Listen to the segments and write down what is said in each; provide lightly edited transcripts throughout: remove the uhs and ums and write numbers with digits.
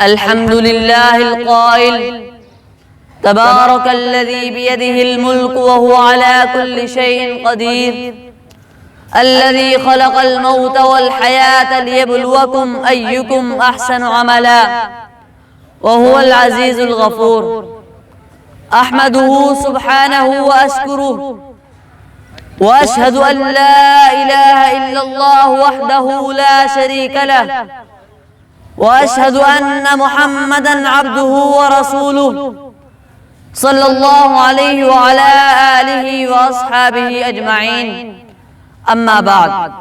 الحمد لله القائل تبارك الذي بيده الملك وهو على كل شيء قدير، الذي خلق الموت والحياة ليبلوكم أيكم أحسن عملا، وهو العزيز الغفور. أحمده سبحانه وأشكره، وأشهد أن لا إله إلا الله وحده لا شريك له، وأشهد أن محمدًا عبده ورسوله صلى الله عليه وعلى آله وأصحابه أجمعين. أما بعد،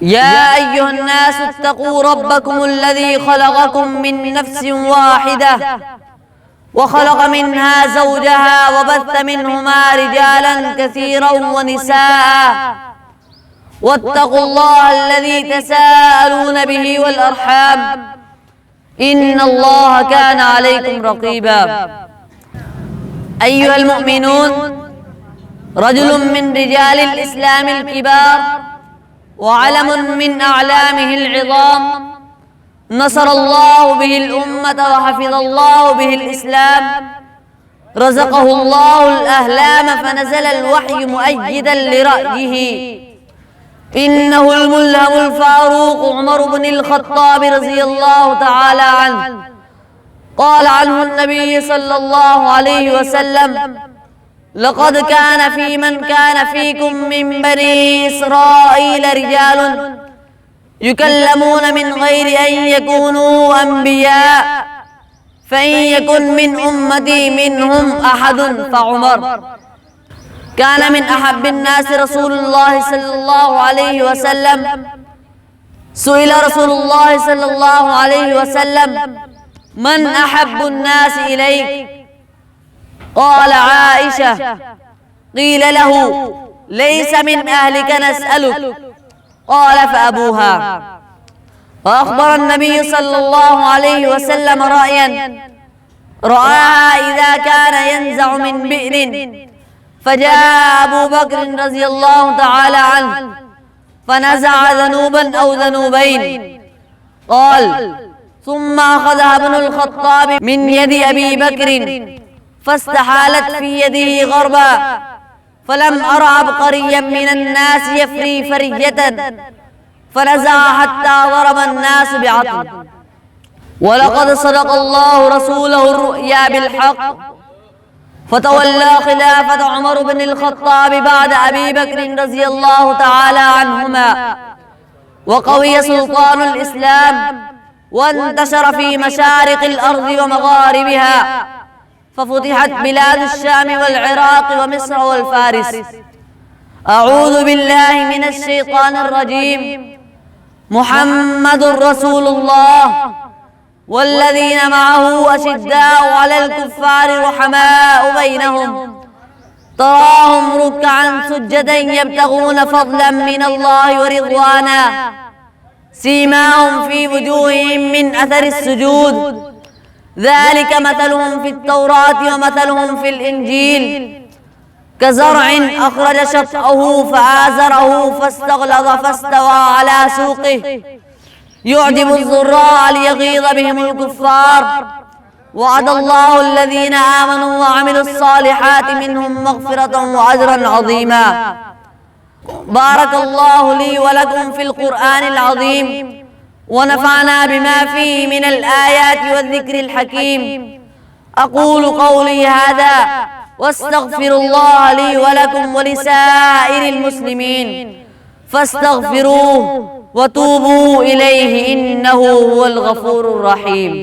يا أيها الناس اتقوا ربكم الذي خلقكم من نفس واحدة وخلق منها زوجها وبث منهما رجالا كثيرا ونساء، واتقوا الله الذي تساءلون به والأرحام، إن الله كان عليكم رقيبا. أيها المؤمنون، رجل من رجال الإسلام الكبار وعلم من أعلامه العظام، نصر الله به الأمة وحفظ الله به الإسلام، رزقه الله الأهلام فنزل الوحي مؤيدا لرأيه. إنه الملهم الفاروق عمر بن الخطاب رضي الله تعالى عنه، قال عنه النبي صلى الله عليه وسلم: لقد كان في من كان فيكم من بني إسرائيل رجال يكلمون من غير أن يكونوا أنبياء، فإن يكن من أمتي منهم أحد فعمر. كان من أحب الناس رسول الله صلى الله عليه وسلم. سئل رسول الله صلى الله عليه وسلم: من أحب الناس إليك؟ قال: عائشة. قيل له: ليس من أهلك نسألك؟ قال: فأبوها. وأخبر النبي صلى الله عليه وسلم رأيا رآها إذا كان ينزع من بئر، فجاء أبو بكر رضي الله تعالى عنه فنزع ذنوبا أو ذنوبين. قال: ثم أخذها ابن الخطاب من يد أبي بكر فاستحالت في يده غربا، فلم أر عبقريا من الناس يفري فرية فنزع حتى ضرب الناس بعطل. ولقد صدق الله رسوله الرؤيا بالحق، فتولى خلافة عمر بن الخطاب بعد أبي بكر رضي الله تعالى عنهما، وقوي سلطان الإسلام وانتشر في مشارق الأرض ومغاربها، ففتحت بلاد الشام والعراق ومصر والفارس. أعوذ بالله من الشيطان الرجيم. محمد رسول الله، والذين معه أشداء على الكفار رحماء بينهم، تراهم ركعا سجدا يبتغون فضلا من الله ورضوانا، سيماهم في وجوههم من أثر السجود، ذلك مثلهم في التوراة ومثلهم في الإنجيل، كزرع أخرج شطأه فآزره فاستغلظ فاستوى على سوقه يعجب الزراع ليغيظ بهم الكفار. وعد الله الذين آمنوا وعملوا الصالحات منهم مغفرة وأجرا عظيما. بارك الله لي ولكم في القرآن العظيم، ونفعنا بما فيه من الآيات والذكر الحكيم. أقول قولي هذا واستغفر الله لي ولكم ولسائر المسلمين، فاستغفروه وتوبوا إليه إنه هو الغفور الرحيم.